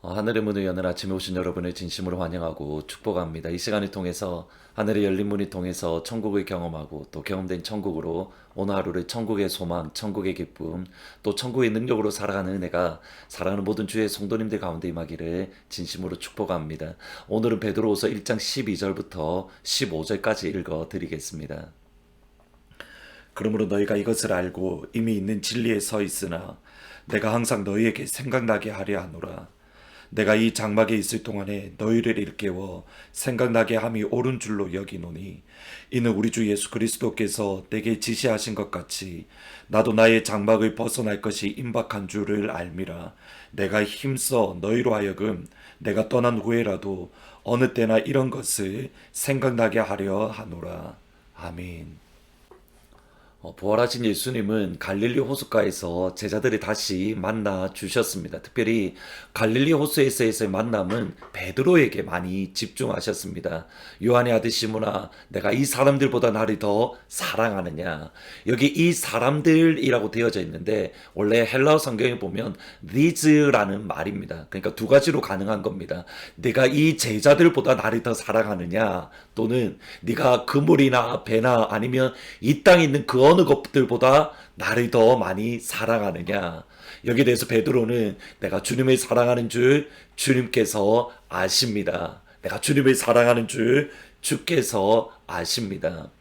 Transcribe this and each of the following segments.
하늘의 문을 여는 아침에 오신 여러분을 진심으로 환영하고 축복합니다. 이 시간을 통해서 하늘의 열린 문을 통해서 천국을 경험하고 또 경험된 천국으로 오늘 하루를 천국의 소망, 천국의 기쁨, 또 천국의 능력으로 살아가는 은혜가 사랑하는 모든 주의 성도님들 가운데 임하기를 진심으로 축복합니다. 오늘은 베드로후서 1장 12절부터 15절까지 읽어드리겠습니다. 그러므로 너희가 이것을 알고 이미 있는 진리에 서 있으나 내가 항상 너희에게 생각나게 하려 하노라. 내가 이 장막에 있을 동안에 너희를 일깨워 생각나게 함이 옳은 줄로 여기노니 이는 우리 주 예수 그리스도께서 내게 지시하신 것 같이 나도 나의 장막을 벗어날 것이 임박한 줄을 알미라. 내가 힘써 너희로 하여금 내가 떠난 후에라도 어느 때나 이런 것을 생각나게 하려 하노라. 아멘. 부활하신 예수님은 갈릴리 호숫가에서 제자들이 다시 만나 주셨습니다. 특별히 갈릴리 호수에서의 만남은 베드로에게 많이 집중하셨습니다. 요한의 아들 시몬아, 내가 이 사람들보다 나를 더 사랑하느냐. 여기 이 사람들이라고 되어져 있는데 원래 헬라어 성경에 보면 these라는 말입니다. 그러니까 두 가지로 가능한 겁니다. 내가 이 제자들보다 나를 더 사랑하느냐, 또는 네가 그물이나 배나 아니면 이 땅에 있는 그 어느 것들보다 나를 더 많이 사랑하느냐. 여기에 대해서 베드로는 내가 주님을 사랑하는 줄 주님께서 아십니다. 내가 주님을 사랑하는 줄 주께서 아십니다.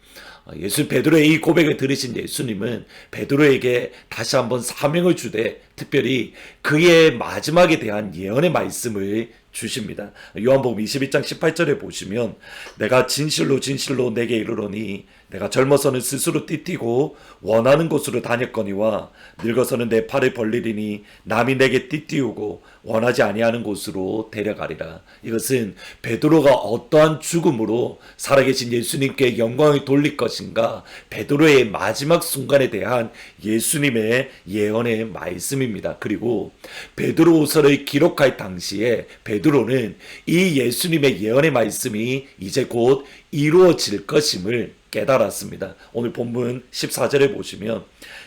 베드로의 이 고백을 들으신 예수님은 베드로에게 다시 한번 사명을 주되 특별히 그의 마지막에 대한 예언의 말씀을 주십니다. 요한복음 21장 18절에 보시면 내가 진실로 진실로 내게 이르노니 내가 젊어서는 스스로 띠띠고 원하는 곳으로 다녔거니와 늙어서는 내 팔을 벌리리니 남이 내게 띠띠우고 원하지 아니하는 곳으로 데려가리라. 이것은 베드로가 어떠한 죽음으로 살아계신 예수님께 영광을 돌릴 것인가, 베드로의 마지막 순간에 대한 예수님의 예언의 말씀입니다. 그리고 베드로후서를 기록할 당시에 베드로는 이 예수님의 예언의 말씀이 이제 곧 이루어질 것임을 깨달았습니다. 오늘 본문 14절에 보시면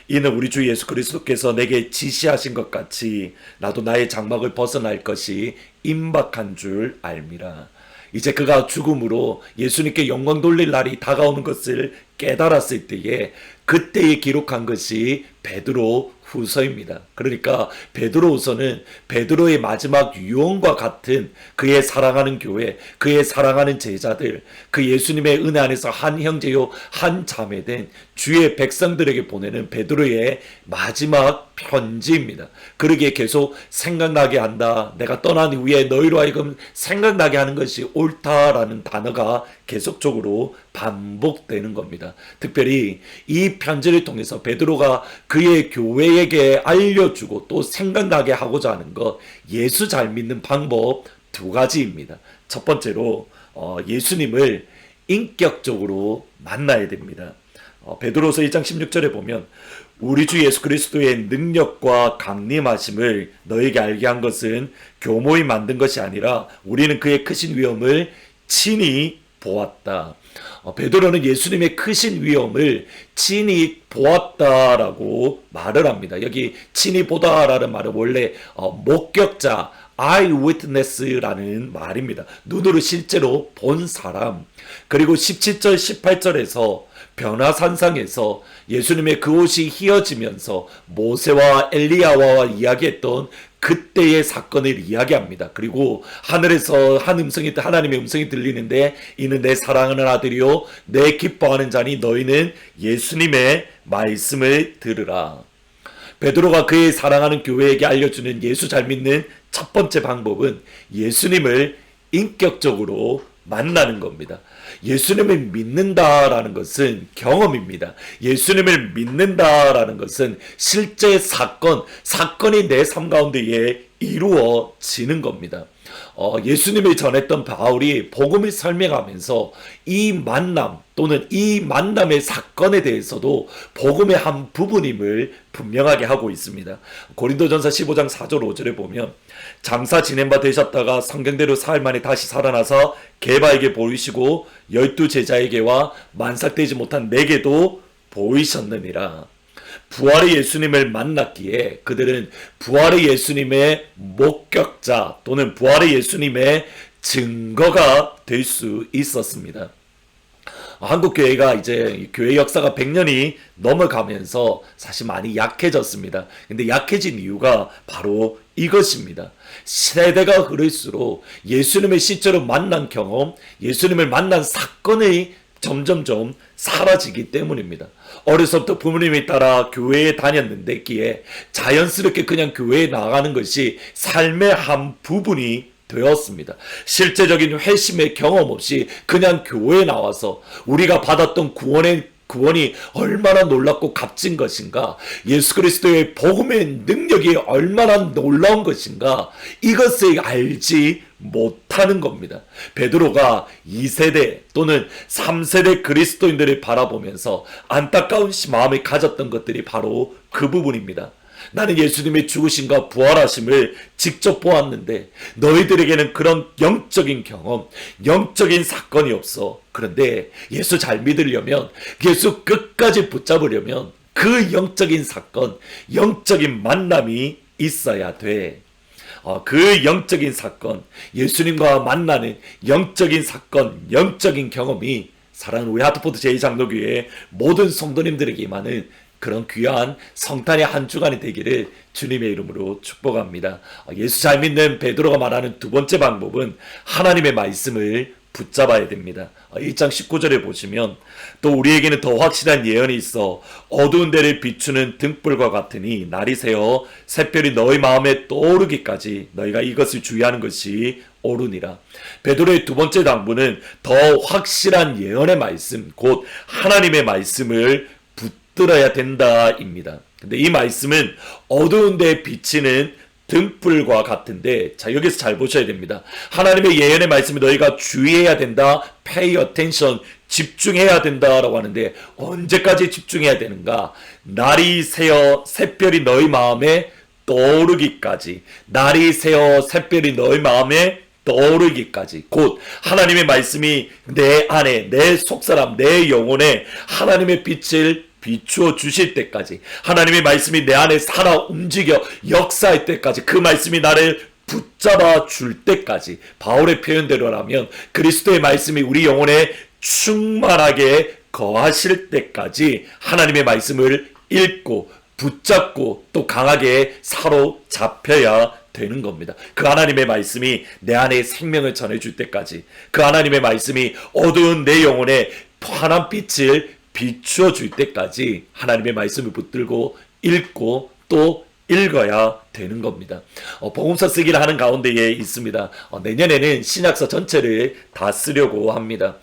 이는 우리 주 예수 그리스도께서 내게 지시하신 것 같이 나도 나의 장막을 벗어날 것이 임박한 줄 알미라. 이제 그가 죽음으로 예수님께 영광 돌릴 날이 다가오는 것을 깨달았을 때에 그때에 기록한 것이 베드로 후서입니다. 그러니까 베드로후서는 베드로의 마지막 유언과 같은 그의 사랑하는 교회, 그의 사랑하는 제자들, 그 예수님의 은혜 안에서 한 형제요 한 자매된 주의 백성들에게 보내는 베드로의 마지막 편지입니다. 그러기에 계속 생각나게 한다. 내가 떠난 후에 너희로 하여금 생각나게 하는 것이 옳다라는 단어가 계속적으로 반복되는 겁니다. 특별히 이 편지를 통해서 베드로가 그의 교회에게 알려주고 또 생각나게 하고자 하는 것, 예수 잘 믿는 방법 두 가지입니다. 첫 번째로 예수님을 인격적으로 만나야 됩니다. 베드로서 1장 16절에 보면 우리 주 예수 그리스도의 능력과 강림하심을 너에게 알게 한 것은 교모이 만든 것이 아니라 우리는 그의 크신 위엄을 친히 보았다. 베드로는 예수님의 크신 위엄을 친히 보았다라고 말을 합니다. 여기 친히 보다라는 말은 원래 목격자, eyewitness라는 말입니다. 눈으로 실제로 본 사람. 그리고 17절 18절에서 변화산상에서 예수님의 그 옷이 휘어지면서 모세와 엘리야와 이야기했던 그때의 사건을 이야기합니다. 그리고 하늘에서 하나님의 음성이 들리는데 이는 내 사랑하는 아들이요 내 기뻐하는 자니 너희는 예수님의 말씀을 들으라. 베드로가 그의 사랑하는 교회에게 알려주는 예수 잘 믿는 첫 번째 방법은 예수님을 인격적으로 만나는 겁니다. 예수님을 믿는다라는 것은 경험입니다. 예수님을 믿는다라는 것은 실제 사건이 내 삶 가운데에 이루어지는 겁니다. 예수님을 전했던 바울이 복음을 설명하면서 이 만남 또는 이 만남의 사건에 대해서도 복음의 한 부분임을 분명하게 하고 있습니다. 고린도전서 15장 4절 5절에 보면 장사 지낸 바 되셨다가 성경대로 사흘 만에 다시 살아나서 게바에게 보이시고 12 제자에게와 만삭되지 못한 내게도 보이셨느니라. 부활의 예수님을 만났기에 그들은 부활의 예수님의 목격자 또는 부활의 예수님의 증거가 될 수 있었습니다. 한국 교회가 이제 교회 역사가 100년이 넘어가면서 사실 많이 약해졌습니다. 근데 약해진 이유가 바로 이것입니다. 세대가 흐를수록 예수님의 실제로 만난 경험, 예수님을 만난 사건이 점점점 사라지기 때문입니다. 어려서부터 부모님에 따라 교회에 다녔는데 기에 자연스럽게 그냥 교회에 나가는 것이 삶의 한 부분이 되었습니다. 실제적인 회심의 경험 없이 그냥 교회에 나와서 우리가 받았던 구원이 얼마나 놀랍고 값진 것인가, 예수 그리스도의 복음의 능력이 얼마나 놀라운 것인가, 이것을 알지 못하는 겁니다. 베드로가 2세대 또는 3세대 그리스도인들을 바라보면서 안타까운 마음을 가졌던 것들이 바로 그 부분입니다. 나는 예수님의 죽으심과 부활하심을 직접 보았는데 너희들에게는 그런 영적인 경험, 영적인 사건이 없어. 그런데 예수 잘 믿으려면, 예수 끝까지 붙잡으려면 그 영적인 사건, 영적인 만남이 있어야 돼. 그 영적인 사건, 예수님과 만나는 영적인 사건, 영적인 경험이 사랑하는 우리 하트포드 제2장로교회 모든 성도님들에게 임하는 그런 귀한 성탄의 한 주간이 되기를 주님의 이름으로 축복합니다. 예수 잘 믿는 베드로가 말하는 두 번째 방법은 하나님의 말씀을 붙잡아야 됩니다. 1장 19절에 보시면 또 우리에게는 더 확실한 예언이 있어 어두운 데를 비추는 등불과 같으니 날이 새어 샛별이 너희 마음에 떠오르기까지 너희가 이것을 주의하는 것이 옳으니라. 베드로의 두 번째 당부는 더 확실한 예언의 말씀, 곧 하나님의 말씀을 붙들어야 된다입니다. 근데 이 말씀은 어두운 데에 비치는 등불과 같은데, 자, 여기서 잘 보셔야 됩니다. 하나님의 예언의 말씀이 너희가 주의해야 된다, pay attention, 집중해야 된다라고 하는데, 언제까지 집중해야 되는가? 날이 새어 샛별이 너희 마음에 떠오르기까지, 날이 새어 샛별이 너희 마음에 떠오르기까지, 곧 하나님의 말씀이 내 안에, 내 속사람, 내 영혼에 하나님의 빛을 비추어 주실 때까지, 하나님의 말씀이 내 안에 살아 움직여 역사할 때까지, 그 말씀이 나를 붙잡아 줄 때까지, 바울의 표현대로라면 그리스도의 말씀이 우리 영혼에 충만하게 거하실 때까지 하나님의 말씀을 읽고 붙잡고 또 강하게 사로잡혀야 되는 겁니다. 그 하나님의 말씀이 내 안에 생명을 전해줄 때까지, 그 하나님의 말씀이 어두운 내 영혼에 환한 빛을 비추어 줄 때까지 하나님의 말씀을 붙들고 읽고 또 읽어야 되는 겁니다. 복음서 쓰기를 하는 가운데에 있습니다. 내년에는 신약서 전체를 다 쓰려고 합니다.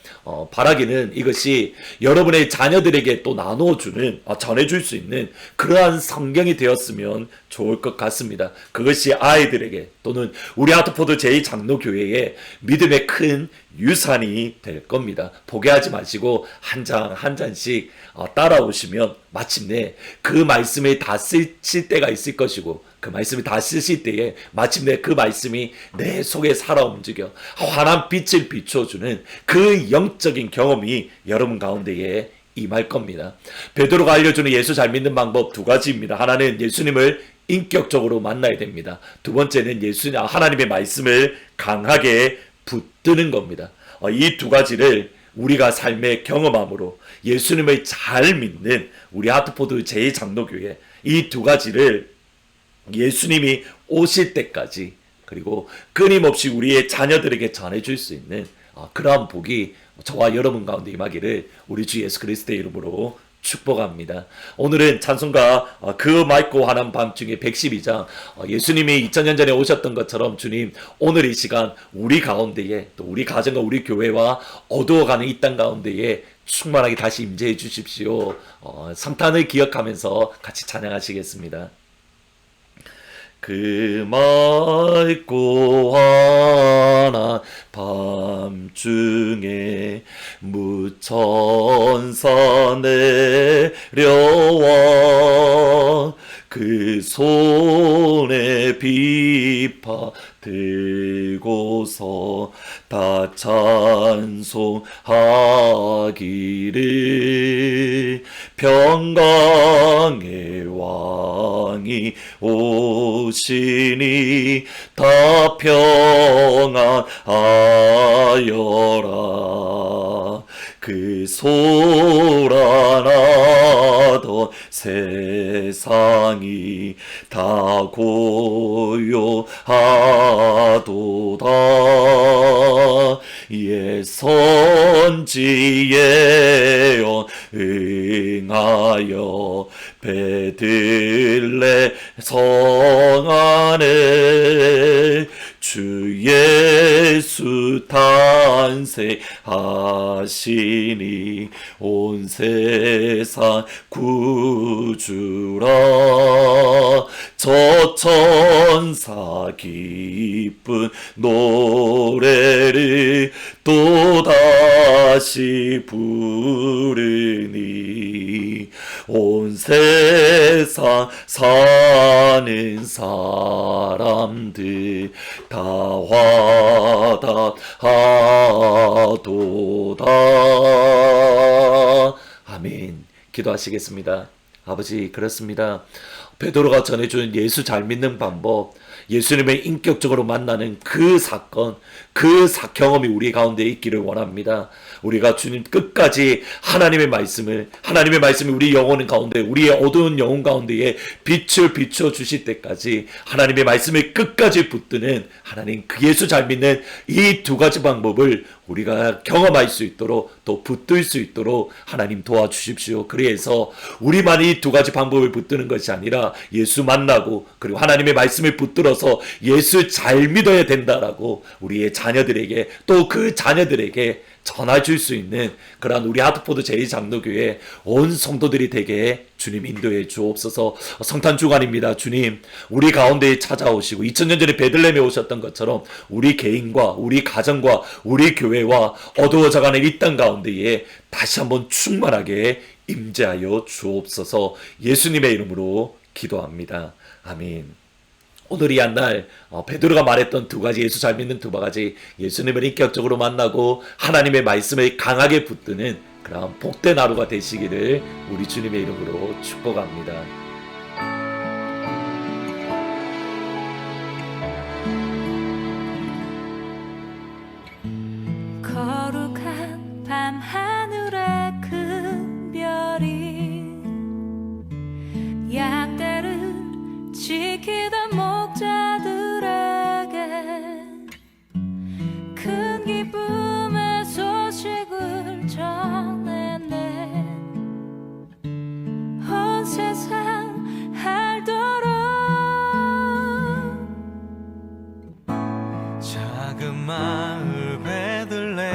바라기는 이것이 여러분의 자녀들에게 또 나눠주는, 전해줄 수 있는 그러한 성경이 되었으면 좋을 것 같습니다. 그것이 아이들에게 또는 우리 하트포드 제2장로교회의 믿음의 큰 유산이 될 겁니다. 포기하지 마시고 한 장 한 잔씩 따라오시면 마침내 그 말씀을 다 쓰실 때가 있을 것이고, 그 말씀을 다 쓰실 때에 마침내 그 말씀이 내 속에 살아 움직여 환한 빛을 비춰주는 그 영적인 경험이 여러분 가운데에 임할 겁니다. 베드로가 알려주는 예수 잘 믿는 방법 두 가지입니다. 하나는 예수님을 인격적으로 만나야 됩니다. 두 번째는 하나님의 말씀을 강하게 붙드는 겁니다. 이 두 가지를 우리가 삶의 경험함으로 예수님을 잘 믿는 우리 하트포드 제2장로교회, 이 두 가지를 예수님이 오실 때까지, 그리고 끊임없이 우리의 자녀들에게 전해줄 수 있는 그러한 복이 저와 여러분 가운데 임하기를 우리 주 예수 그리스도의 이름으로 축복합니다. 오늘은 찬송가 그 맑고 환한 밤중에 112장, 예수님이 2000년 전에 오셨던 것처럼 주님 오늘 이 시간 우리 가운데에, 또 우리 가정과 우리 교회와 어두워가는 이 땅 가운데에 충만하게 다시 임재해 주십시오. 성탄을 기억하면서 같이 찬양하시겠습니다. 그 맑고 환한 밤중에 무천사 내려와 그 손에 비파 들고서 다 찬송하기를 평강의 왕이 오시니 다 평안하여라. 그 소란하던 세상이 다 고요하도다. 예선지 예언 응하여 베들레 성 안에 주 예수 탄생하시니 온 세상 구주라. 저 천사 기쁜 노래를 또다시 부르니 온 세상 사는 사람들 다 화답하도다. 아멘. 기도하시겠습니다. 아버지, 그렇습니다. 베드로가 전해준 예수 잘 믿는 방법, 예수님을 인격적으로 만나는 그 사건, 그 경험이 우리 가운데 있기를 원합니다. 우리가 주님 끝까지 하나님의 말씀이 우리 영혼 가운데, 우리의 어두운 영혼 가운데에 빛을 비춰 주실 때까지 하나님의 말씀을 끝까지 붙드는 하나님, 그 예수 잘 믿는 이 두 가지 방법을 우리가 경험할 수 있도록, 또 붙들 수 있도록 하나님 도와주십시오. 그래서 우리만 이 두 가지 방법을 붙드는 것이 아니라 예수 만나고 그리고 하나님의 말씀을 붙들어서 예수 잘 믿어야 된다라고 우리의 자녀들에게, 또 그 자녀들에게 전해줄 수 있는 그러한 우리 하트포드 제2장로교회 온 성도들이 되게 주님 인도해 주옵소서. 성탄 주간입니다. 주님, 우리 가운데에 찾아오시고 2000년 전에 베들레헴에 오셨던 것처럼 우리 개인과 우리 가정과 우리 교회와 어두워져가는 이 땅 가운데에 다시 한번 충만하게 임재하여 주옵소서. 예수님의 이름으로 기도합니다. 아멘. 오늘 이 한 날 베드로가 말했던 두 가지, 예수 잘 믿는 두 가지, 예수님을 인격적으로 만나고 하나님의 말씀을 강하게 붙드는 그런 복된 하루가 되시기를 우리 주님의 이름으로 축복합니다. 거룩한 밤하늘의 큰 별이 양떼를 지키던 목자들에게 큰 기쁨의 소식을 전해내 온 세상 알도록 작은 마을 베들레헴에서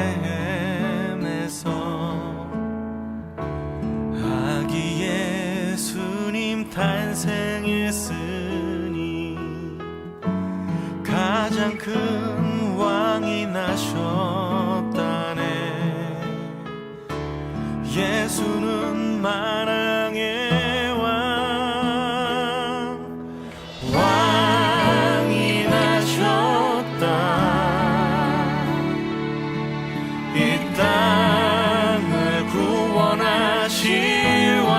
아기 예수님 탄생했으니 가장 큰 왕이 나셨다네. 예수는 만왕의 왕이 나셨다. 이 땅을 구원하실 왕,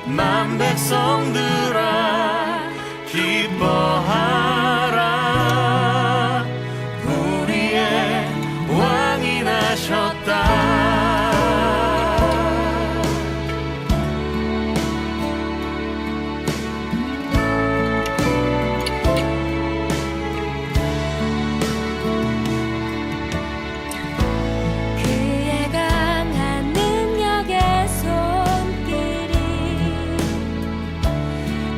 만 백성들아 기뻐하라. 우리의 왕이 나셨다. 그의 강한 능력의 손길이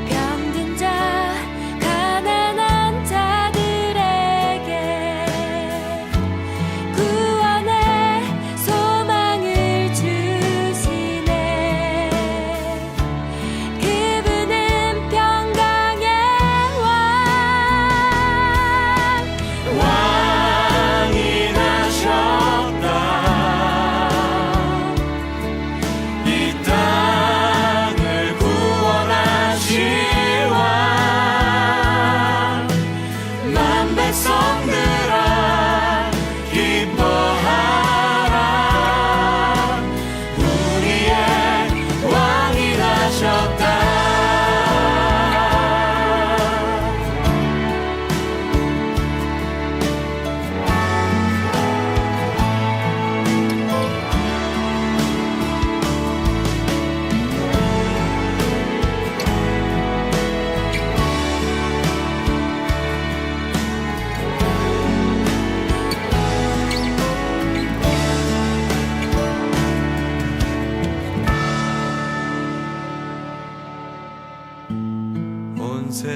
병든 자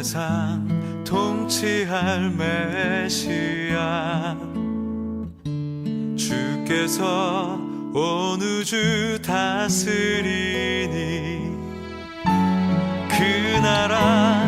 세상 통치할 메시아 주께서 온 우주 다스리니 그 나라